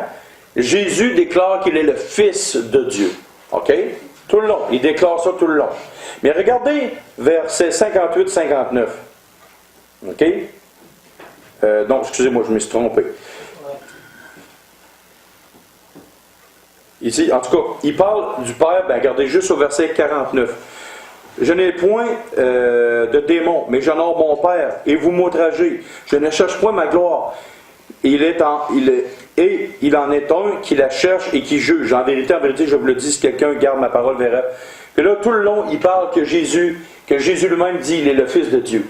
Jésus déclare qu'il est le Fils de Dieu. OK? Tout le long. Il déclare ça tout le long. Mais regardez versets 58-59. OK? Non, excusez-moi, je me suis trompé. Ici, en tout cas, il parle du Père, regardez juste au verset 49. Je n'ai point de démon, mais j'honore mon Père, et vous m'outragez. Je ne cherche point ma gloire. Il en est un qui la cherche et qui juge. En vérité, je vous le dis, si quelqu'un garde ma parole, verra. Puis là, tout le long, il parle que Jésus lui-même dit, il est le Fils de Dieu.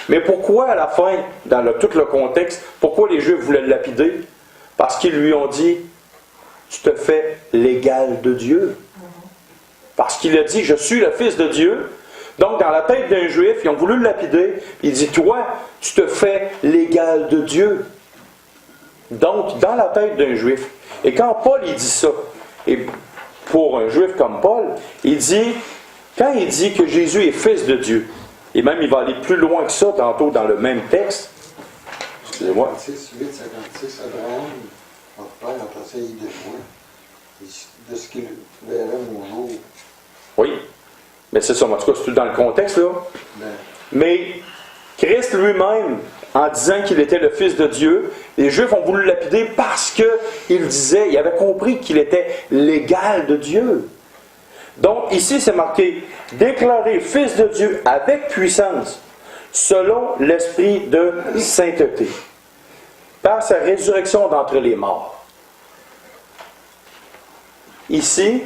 Mais pourquoi, à la fin, dans tout le contexte, pourquoi les Juifs voulaient le lapider? Parce qu'ils lui ont dit, tu te fais l'égal de Dieu. Parce qu'il a dit, je suis le Fils de Dieu. Donc, dans la tête d'un Juif, ils ont voulu le lapider. Il dit, toi, tu te fais l'égal de Dieu. Donc, dans la tête d'un Juif. Et quand Paul, il dit ça, et pour un Juif comme Paul, il dit, quand il dit que Jésus est Fils de Dieu, et même il va aller plus loin que ça, tantôt dans le même texte. Excusez-moi. 56, 8, 56, Abraham, notre père, après ça, il dévoile de ce qu'il verrait mon jour. Oui, mais c'est ça, en tout cas, c'est tout dans le contexte, là. Mais Christ lui-même, en disant qu'il était le Fils de Dieu, les Juifs ont voulu le lapider parce qu'il disait, il avait compris qu'il était l'égal de Dieu. Donc, ici, c'est marqué, déclaré Fils de Dieu avec puissance, selon l'esprit de sainteté, par sa résurrection d'entre les morts. Ici,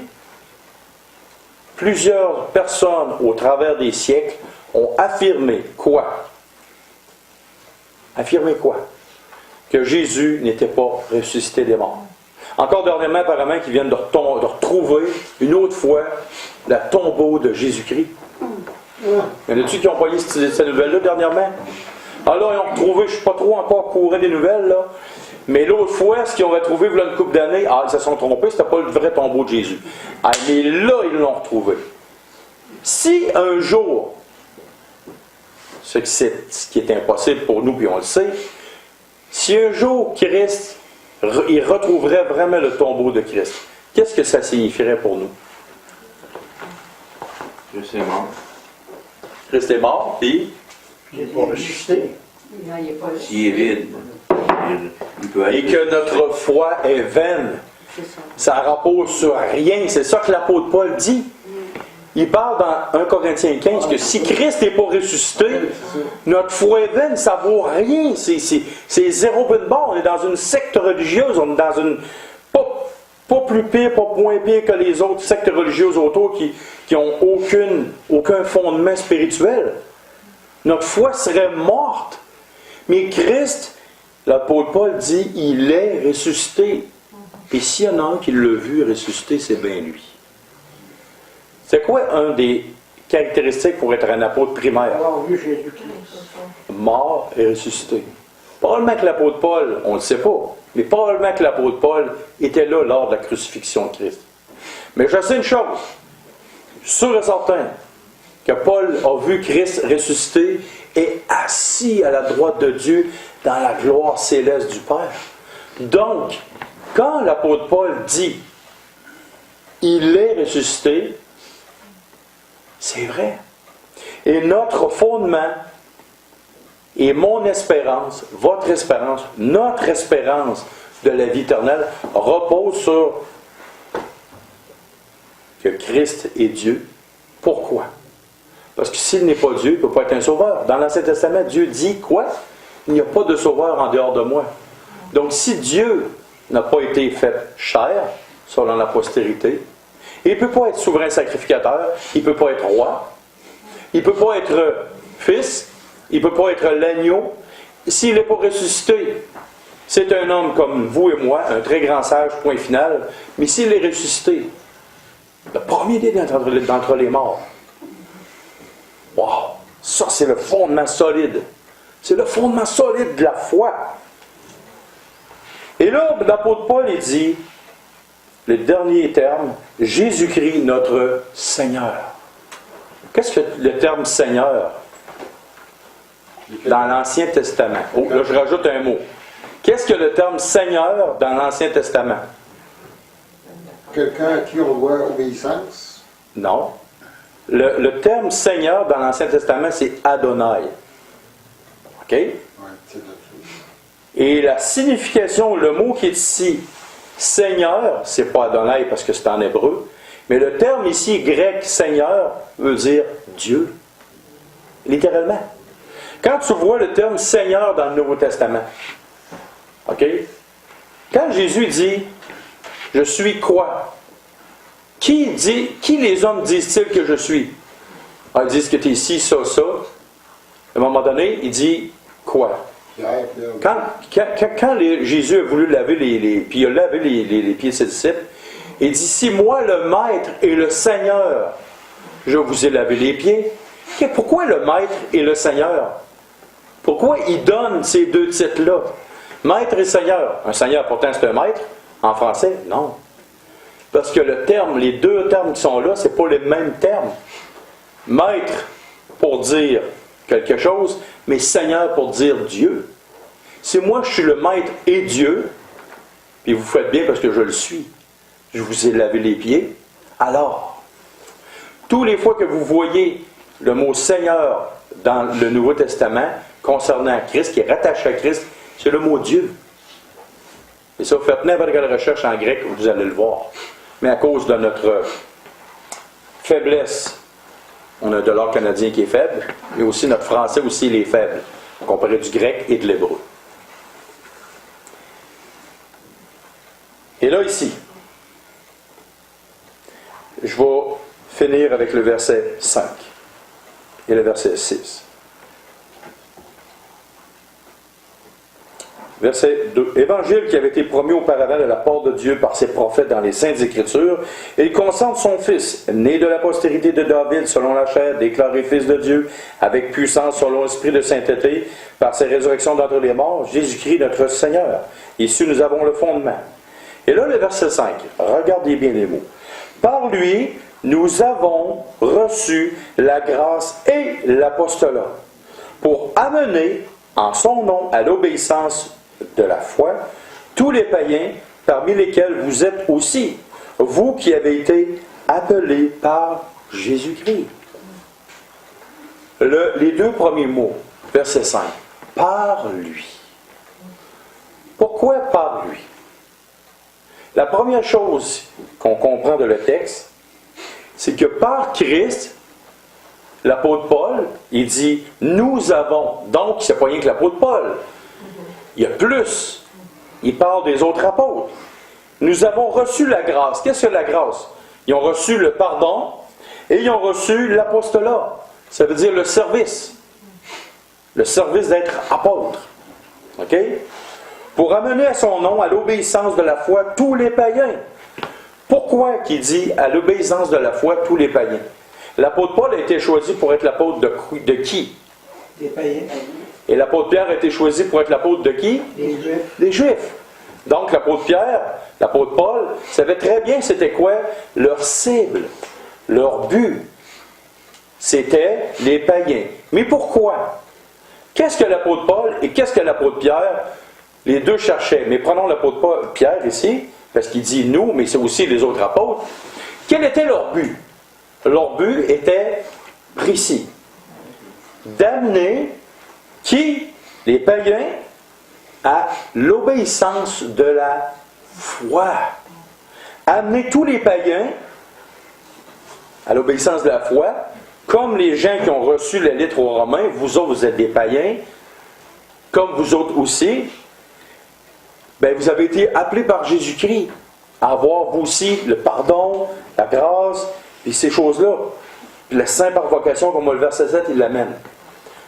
plusieurs personnes au travers des siècles ont affirmé quoi? Affirmé quoi? Que Jésus n'était pas ressuscité des morts. Encore dernièrement, apparemment, qu'ils viennent de retrouver une autre fois le tombeau de Jésus-Christ. Il y en a-tu qui ont envoyé cette nouvelle-là dernièrement? Ah là, ils ont retrouvé, je ne suis pas trop encore courant des nouvelles, là. Mais l'autre fois, ce qu'ils ont retrouvé, il y a une couple d'années, ils se sont trompés, c'était pas le vrai tombeau de Jésus. Ah, mais là, ils l'ont retrouvé. Si un jour, ce qui est impossible pour nous, puis on le sait, si un jour Christ, il retrouverait vraiment le tombeau de Christ, qu'est-ce que ça signifierait pour nous? Je sais mort. Christ est mort, puis Il n'est pas ressuscité. Non, il n'est pas S'il est vide, il peut et être. que notre foi est vaine. C'est ça. Ça repose sur rien. C'est ça que l'apôtre Paul dit. Il parle dans 1 Corinthiens 15 que si Christ n'est pas ressuscité, notre foi est vaine, ça vaut rien. C'est zéro but de bord. On est dans une secte religieuse, on est dans une... Pas plus pire, pas moins pire que les autres sectes religieuses autour qui n'ont aucun fondement spirituel. Notre foi serait morte. Mais Christ, l'apôtre Paul dit, il est ressuscité. Et s'il y en a un qui l'a vu ressusciter, c'est bien lui. C'est quoi un des caractéristiques pour être un apôtre primaire? Avoir vu Jésus-Christ. Mort et ressuscité. Probablement que l'apôtre Paul, on ne le sait pas, mais probablement que l'apôtre Paul était là lors de la crucifixion de Christ. Mais je sais une chose, sûr et certain, que Paul a vu Christ ressusciter et assis à la droite de Dieu dans la gloire céleste du Père. Donc, quand l'apôtre Paul dit « Il est ressuscité », c'est vrai. Et notre fondement et mon espérance, votre espérance, notre espérance de la vie éternelle repose sur que Christ est Dieu. Pourquoi? Parce que s'il n'est pas Dieu, il ne peut pas être un sauveur. Dans l'Ancien Testament, Dieu dit quoi? Il n'y a pas de sauveur en dehors de moi. Donc si Dieu n'a pas été fait chair, selon la postérité, il ne peut pas être souverain sacrificateur, il ne peut pas être roi, il ne peut pas être fils, il ne peut pas être l'agneau. S'il n'est pas ressuscité, c'est un homme comme vous et moi, un très grand sage, point final. Mais s'il est ressuscité, le premier-né d'entre les morts, wow, ça c'est le fondement solide. C'est le fondement solide de la foi. Et là, l'apôtre Paul, il dit, le dernier terme, Jésus-Christ, notre Seigneur. Qu'est-ce que le terme Seigneur dans l'Ancien Testament? Oh, là, je rajoute un mot. Qu'est-ce que le terme Seigneur dans l'Ancien Testament? Quelqu'un à qui on doit obéissance. Non. Le terme Seigneur dans l'Ancien Testament, c'est Adonai. OK? Ouais, c'est là-dessus. Et la signification, le mot qui est ici, Seigneur, c'est pas Adonai parce que c'est en hébreu, mais le terme ici, grec, Seigneur, veut dire Dieu. Littéralement. Quand tu vois le terme Seigneur dans le Nouveau Testament, OK? Quand Jésus dit, je suis quoi? Qui les hommes disent-ils que je suis? Ah, ils disent que tu es ici, ça, ça. À un moment donné, il dit quoi? Quand Jésus a voulu laver puis il a lavé les pieds de ses disciples, il dit, si moi, le Maître et le Seigneur, je vous ai lavé les pieds, pourquoi le Maître et le Seigneur? Pourquoi il donne ces deux titres-là? Maître et Seigneur. Un Seigneur, pourtant, c'est un maître. En français, non. Parce que le terme, les deux termes qui sont là, ce n'est pas les mêmes termes. Maître pour dire quelque chose, mais Seigneur pour dire Dieu. Si moi, je suis le Maître et Dieu, puis vous faites bien parce que je le suis, je vous ai lavé les pieds, alors, tous les fois que vous voyez le mot Seigneur dans le Nouveau Testament, concernant Christ, qui est rattaché à Christ, c'est le mot Dieu. Et ça, vous faites n'importe quelle recherche en grec, vous allez le voir. Mais à cause de notre faiblesse, on a de l'art canadien qui est faible, et aussi notre français aussi il est faible, comparé du grec et de l'hébreu. Et là, ici, je vais finir avec le verset 5 et le verset 6. Verset 2. Évangile qui avait été promis auparavant de la part de Dieu par ses prophètes dans les Saintes Écritures, il consente son Fils, né de la postérité de David selon la chair, déclaré Fils de Dieu, avec puissance selon l'esprit de sainteté, par ses résurrections d'entre les morts, Jésus-Christ notre Seigneur. Ici nous avons le fondement. Et là le verset 5, regardez bien les mots. Par lui, nous avons reçu la grâce et l'apostolat, pour amener en son nom à l'obéissance de la foi, tous les païens, parmi lesquels vous êtes aussi, vous qui avez été appelés par Jésus-Christ. les deux premiers mots, verset 5. Par lui. Pourquoi par lui? La première chose qu'on comprend de le texte, c'est que par Christ, l'apôtre Paul, il dit « nous avons ». Donc, c'est pas rien que l'apôtre Paul. Il y a plus. Il parle des autres apôtres. Nous avons reçu la grâce. Qu'est-ce que la grâce? Ils ont reçu le pardon et ils ont reçu l'apostolat. Ça veut dire le service. Le service d'être apôtre. OK? Pour amener à son nom, à l'obéissance de la foi, tous les païens. Pourquoi qu'il dit à l'obéissance de la foi, tous les païens? L'apôtre Paul a été choisi pour être l'apôtre de qui? Des païens. Et l'apôtre Pierre a été choisi pour être l'apôtre de qui? Des Juifs. Des Juifs. Donc l'apôtre Pierre, l'apôtre Paul, savait très bien c'était quoi leur cible, leur but. C'était les païens. Mais pourquoi? Qu'est-ce que l'apôtre Paul et qu'est-ce que l'apôtre Pierre? Les deux cherchaient. Mais prenons l'apôtre Pierre ici, parce qu'il dit nous, mais c'est aussi les autres apôtres. Quel était leur but? Leur but était précis. D'amener qui? Les païens à l'obéissance de la foi. Amener tous les païens à l'obéissance de la foi, comme les gens qui ont reçu la lettre aux Romains, vous autres, vous êtes des païens, comme vous autres aussi, ben, vous avez été appelés par Jésus-Christ à avoir vous aussi le pardon, la grâce, et ces choses-là. Puis la sainte par vocation, comme le verset 7, il l'amène.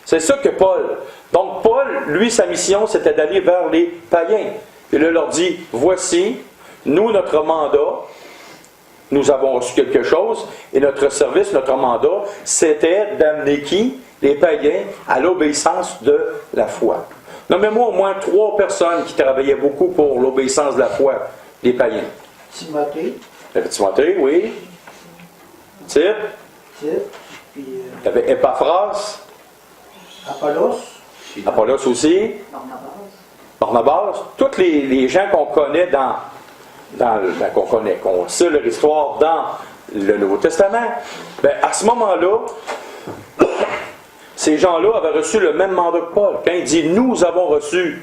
C'est ça que Paul. Donc Paul, lui, sa mission, c'était d'aller vers les païens. Et là, il leur dit, voici, nous, notre mandat, nous avons reçu quelque chose, et notre service, notre mandat, c'était d'amener qui? Les païens à l'obéissance de la foi. Nommez-moi au moins 3 personnes qui travaillaient beaucoup pour l'obéissance de la foi, les païens. Timothée. Timothée, oui. Tite. Puis Il y avait Epaphras. Apollos. Apollos aussi. Barnabas. Tous les gens qu'on connaît qu'on sait leur histoire dans le Nouveau Testament. Ben, à ce moment-là, ces gens-là avaient reçu le même mandat que Paul. Quand il dit « nous avons reçu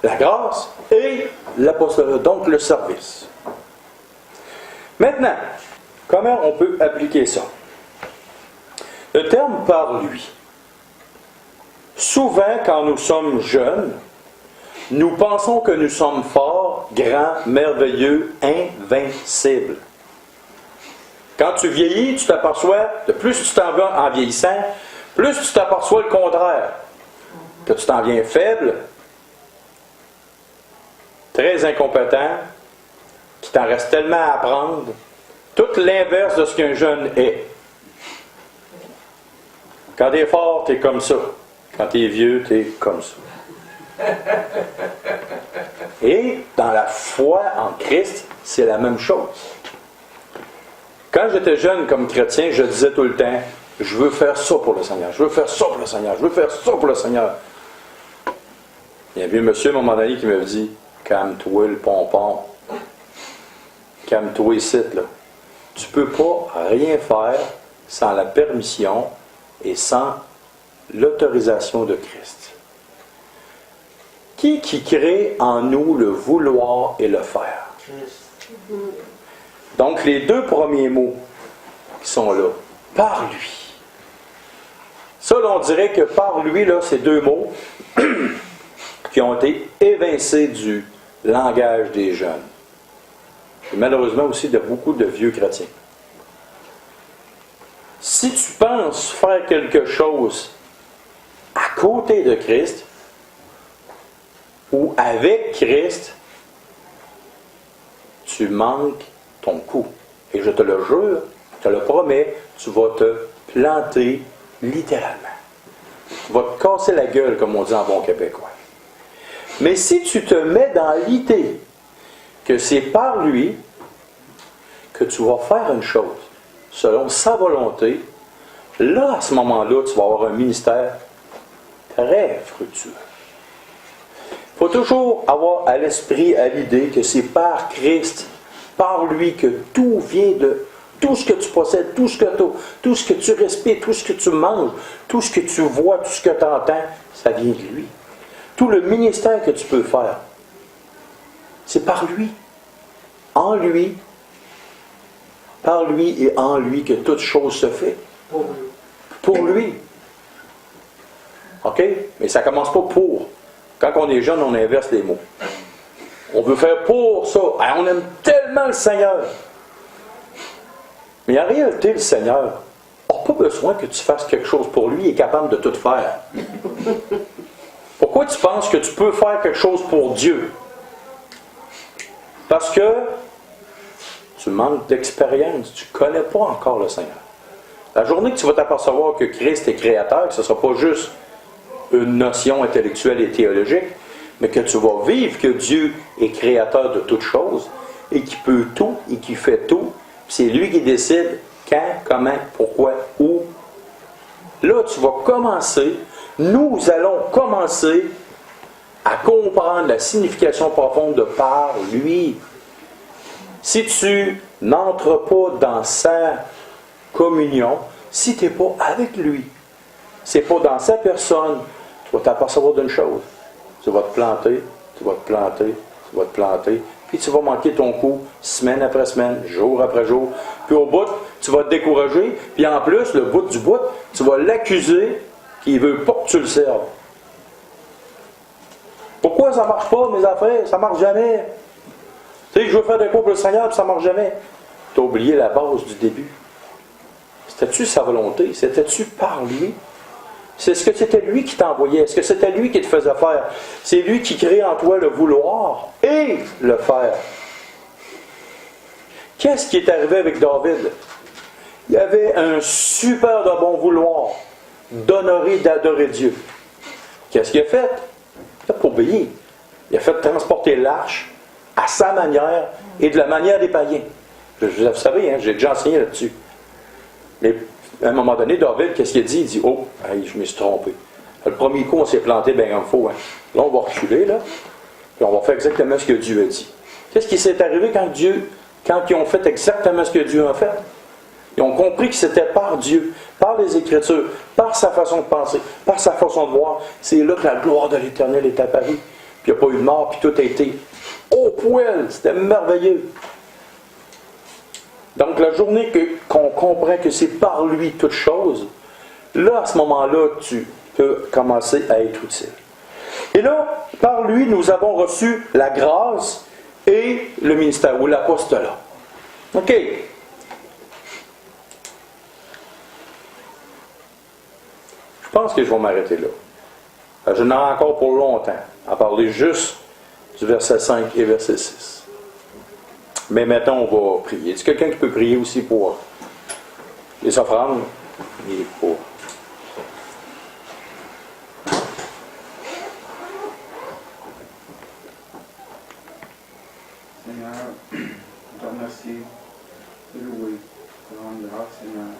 la grâce et l'apostolat », donc le service. Maintenant, comment on peut appliquer ça? Le terme « par lui ». Souvent, quand nous sommes jeunes, nous pensons que nous sommes forts, grands, merveilleux, invincibles. Quand tu vieillis, tu t'aperçois, de plus tu t'en vas en vieillissant, plus tu t'aperçois le contraire. Que tu t'en viens faible, très incompétent, qu'il t'en reste tellement à apprendre, tout l'inverse de ce qu'un jeune est. Quand tu es fort, tu es comme ça. Quand tu es vieux, tu es comme ça. Et dans la foi en Christ, c'est la même chose. Quand j'étais jeune comme chrétien, je disais tout le temps, je veux faire ça pour le Seigneur, je veux faire ça pour le Seigneur, je veux faire ça pour le Seigneur. Il y a un vieux monsieur à un moment donné qui me dit, calme-toi le pompon, calme-toi ici, là. Tu ne peux pas rien faire sans la permission et sans l'autorisation de Christ. Qui crée en nous le vouloir et le faire? Donc, les 2 premiers mots qui sont là, par lui. Ça, on dirait que par lui, là, ces 2 mots qui ont été évincés du langage des jeunes. Et malheureusement aussi de beaucoup de vieux chrétiens. Si tu penses faire quelque chose à côté de Christ, ou avec Christ, tu manques ton coup. Et je te le jure, je te le promets, tu vas te planter littéralement. Tu vas te casser la gueule, comme on dit en bon québécois. Mais si tu te mets dans l'idée que c'est par lui que tu vas faire une chose, selon sa volonté, là, à ce moment-là, tu vas avoir un ministère très fructueux. Il faut toujours avoir à l'esprit, à l'idée que c'est par Christ, par lui, que tout vient Tout ce que tu possèdes, tout ce que tu as, tout ce que tu respires, tout ce que tu manges, tout ce que tu vois, tout ce que tu entends, ça vient de lui. Tout le ministère que tu peux faire, c'est par lui. En lui, par lui et en lui que toute chose se fait. Pour lui. OK? Mais ça ne commence pas pour. Quand on est jeune, on inverse les mots. On veut faire pour ça. Ah, on aime tellement le Seigneur. Mais en réalité, le Seigneur n'a pas besoin que tu fasses quelque chose pour lui. Il est capable de tout faire. Pourquoi tu penses que tu peux faire quelque chose pour Dieu? Parce que tu manques d'expérience. Tu ne connais pas encore le Seigneur. La journée que tu vas t'apercevoir que Christ est créateur, que ce ne sera pas juste une notion intellectuelle et théologique, mais que tu vas vivre que Dieu est créateur de toutes choses et qui peut tout et qui fait tout. C'est lui qui décide quand, comment, pourquoi, où. Là, tu vas commencer, nous allons commencer à comprendre la signification profonde de par lui. Si tu n'entres pas dans sa communion, si tu n'es pas avec lui, c'est pas dans sa personne, tu vas t'apercevoir d'une chose. Tu vas te planter, tu vas te planter, tu vas te planter, puis tu vas manquer ton coup semaine après semaine, jour après jour. Puis au bout, tu vas te décourager, puis en plus, le bout du bout, tu vas l'accuser qu'il ne veut pas que tu le serves. Pourquoi ça ne marche pas, mes affaires? Ça ne marche jamais. Tu sais, je veux faire des cours pour le Seigneur, puis ça ne marche jamais. Tu as oublié la base du début. C'était-tu sa volonté? C'était-tu par lui? Est-ce que c'était lui qui t'envoyait? Est-ce que c'était lui qui te faisait faire? C'est lui qui crée en toi le vouloir et le faire. Qu'est-ce qui est arrivé avec David? Il avait un super de bon vouloir d'honorer, d'adorer Dieu. Qu'est-ce qu'il a fait? Il n'a pas obéi. Il a fait transporter l'arche à sa manière et de la manière des païens. Vous savez, hein, j'ai déjà enseigné là-dessus. Mais à un moment donné, David, qu'est-ce qu'il a dit? Il dit, oh, hey, je me suis trompé. Le premier coup, on s'est planté bien comme il faut. Hein. Là, on va reculer, là, puis on va faire exactement ce que Dieu a dit. Qu'est-ce qui s'est arrivé quand ils ont fait exactement ce que Dieu a fait? Ils ont compris que c'était par Dieu, par les Écritures, par sa façon de penser, par sa façon de voir. C'est là que la gloire de l'Éternel est apparue. Puis il n'y a pas eu de mort, puis tout a été au poil. C'était merveilleux. Donc, la journée qu'on comprend que c'est par lui toute chose, là, à ce moment-là, tu peux commencer à être utile. Et là, par lui, nous avons reçu la grâce et le ministère, ou l'apostolat. OK. Je pense que je vais m'arrêter là. Je n'en ai encore pour longtemps à parler juste du verset 5 et verset 6. Mais maintenant, on va prier. Est-ce quelqu'un qui peut prier aussi pour les offrandes et pour... Seigneur, je te remercie de louer, de rendre grâce, Seigneur.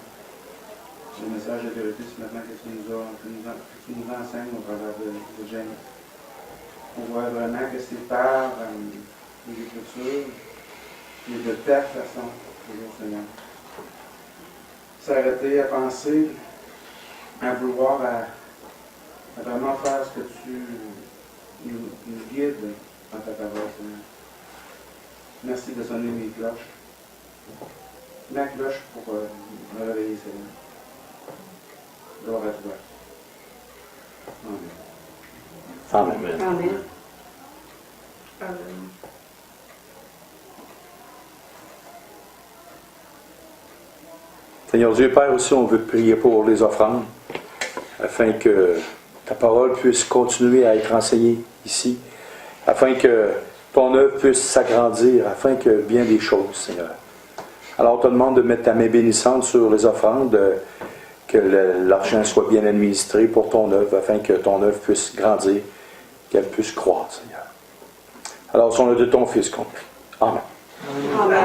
Ce message de vérité ce matin que tu nous enseignes au travers de James. On voit vraiment que c'est par les Écritures et de ta façon, toujours, Seigneur. S'arrêter à penser, à vouloir, à vraiment faire ce que tu nous guides dans ta parole, Seigneur. Merci de sonner mes cloches. Ma cloche pour me réveiller, Seigneur. Gloire à toi. Amen. Amen. Amen. Amen. Seigneur Dieu, Père, aussi, on veut te prier pour les offrandes, afin que ta parole puisse continuer à être enseignée ici, afin que ton œuvre puisse s'agrandir, afin que bien des choses, Seigneur. Alors, on te demande de mettre ta main bénissante sur les offrandes, que l'argent soit bien administré pour ton œuvre, afin que ton œuvre puisse grandir, qu'elle puisse croître, Seigneur. Alors, au nom de ton Fils qu'on prie. Amen. Amen.